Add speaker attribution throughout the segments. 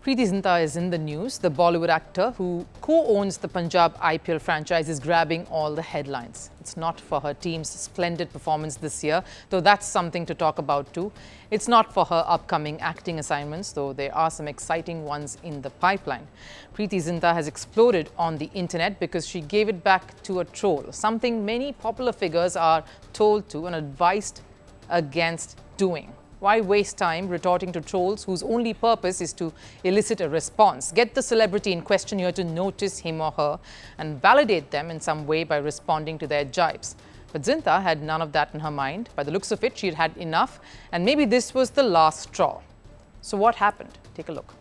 Speaker 1: Preity Zinta is in the news. The Bollywood actor who co-owns the Punjab IPL franchise is grabbing all the headlines. It's not for her team's splendid performance this year, though that's something to talk about too. It's not for her upcoming acting assignments, though there are some exciting ones in the pipeline. Preity Zinta has exploded on the internet because she gave it back to a troll, something many popular figures are told to and advised against doing. Why waste time retorting to trolls whose only purpose is to elicit a response? Get the celebrity in question here to notice him or her and validate them in some way by responding to their jibes. But Zinta had none of that in her mind. By the looks of it, she had had enough, and maybe this was the last straw. So what happened? Take a look.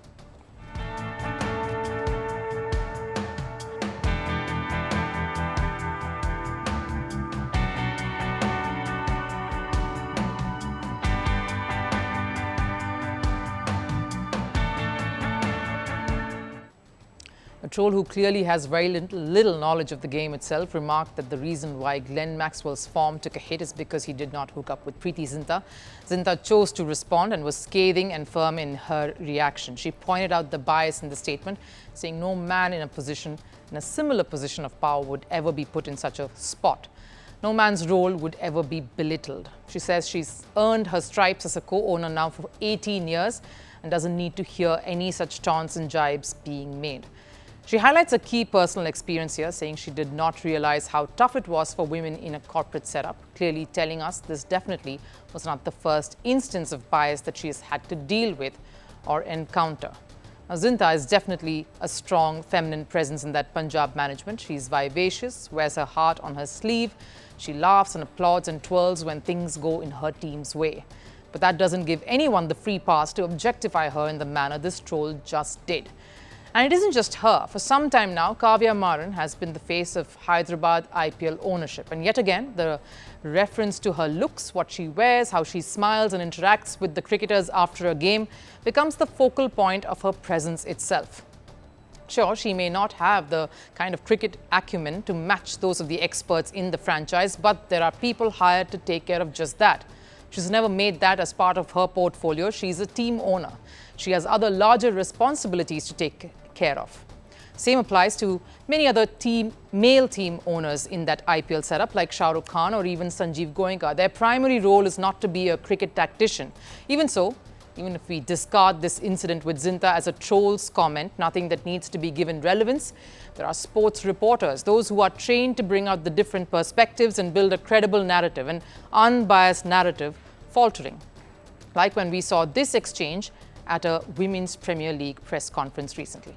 Speaker 1: A troll who clearly has very little knowledge of the game itself remarked that the reason why Glenn Maxwell's form took a hit is because he did not hook up with Preity Zinta. Zinta chose to respond and was scathing and firm in her reaction. She pointed out the bias in the statement, saying no man in a similar position of power would ever be put in such a spot. No man's role would ever be belittled. She says she's earned her stripes as a co-owner now for 18 years and doesn't need to hear any such taunts and jibes being made. She highlights a key personal experience here, saying she did not realize how tough it was for women in a corporate setup, clearly telling us this definitely was not the first instance of bias that she has had to deal with or encounter. Now, Zinta is definitely a strong feminine presence in that Punjab management. She's vivacious, wears her heart on her sleeve. She laughs and applauds and twirls when things go in her team's way. But that doesn't give anyone the free pass to objectify her in the manner this troll just did. And it isn't just her. For some time now, Kavya Maran has been the face of Hyderabad IPL ownership. And yet again, the reference to her looks, what she wears, how she smiles and interacts with the cricketers after a game becomes the focal point of her presence itself. Sure, she may not have the kind of cricket acumen to match those of the experts in the franchise, but there are people hired to take care of just that. She's never made that as part of her portfolio. She's a team owner. She has other larger responsibilities to take care of. Same applies to many other male team owners in that IPL setup like Shah Rukh Khan or even Sanjeev Goenka. Their primary role is not to be a cricket tactician. Even so, even if we discard this incident with Zinta as a troll's comment, nothing that needs to be given relevance, there are sports reporters, those who are trained to bring out the different perspectives and build a credible narrative, an unbiased narrative, faltering. Like when we saw this exchange at a Women's Premier League press conference recently.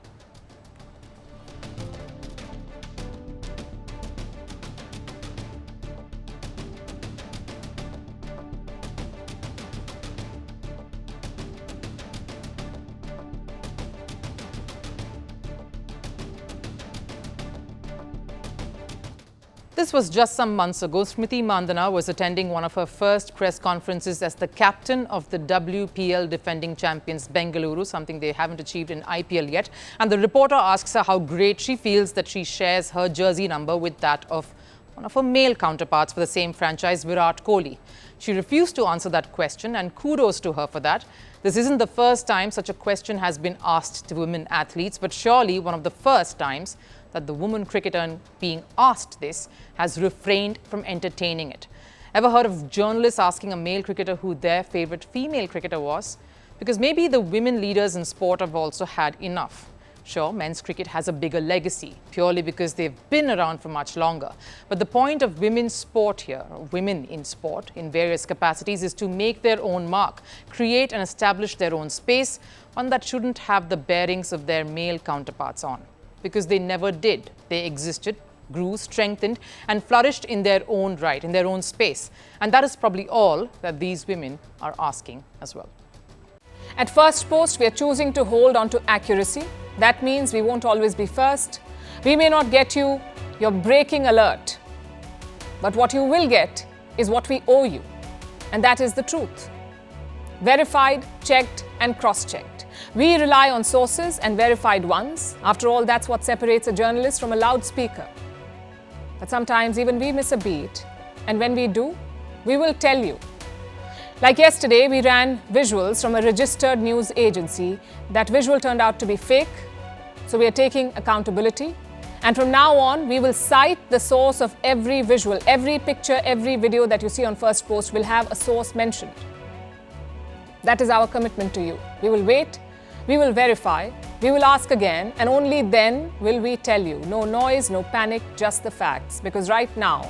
Speaker 1: This was just some months ago. Smriti Mandhana was attending one of her first press conferences as the captain of the WPL defending champions Bengaluru, something they haven't achieved in IPL yet. And the reporter asks her how great she feels that she shares her jersey number with that of one of her male counterparts for the same franchise, Virat Kohli. She refused to answer that question, and kudos to her for that. This isn't the first time such a question has been asked to women athletes, but surely one of the first times that the woman cricketer being asked this has refrained from entertaining it. Ever heard of journalists asking a male cricketer who their favorite female cricketer was? Because maybe the women leaders in sport have also had enough. Sure, men's cricket has a bigger legacy, purely because they've been around for much longer. But the point of women's sport here, or women in sport in various capacities, is to make their own mark, create and establish their own space, one that shouldn't have the bearings of their male counterparts on. Because they never did. They existed, grew, strengthened, and flourished in their own right, in their own space. And that is probably all that these women are asking as well.
Speaker 2: At Firstpost, we are choosing to hold on to accuracy. That means we won't always be first. We may not get you your breaking alert. But what you will get is what we owe you. And that is the truth. Verified, checked, and cross-checked. We rely on sources and verified ones. After all, that's what separates a journalist from a loudspeaker. But sometimes even we miss a beat. And when we do, we will tell you. Like yesterday, we ran visuals from a registered news agency. That visual turned out to be fake, so we are taking accountability. And from now on, we will cite the source of every visual, every picture, every video that you see on Firstpost will have a source mentioned. That is our commitment to you. We will wait, we will verify, we will ask again, and only then will we tell you. No noise, no panic, just the facts. Because right now,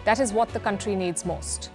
Speaker 2: that is what the country needs most.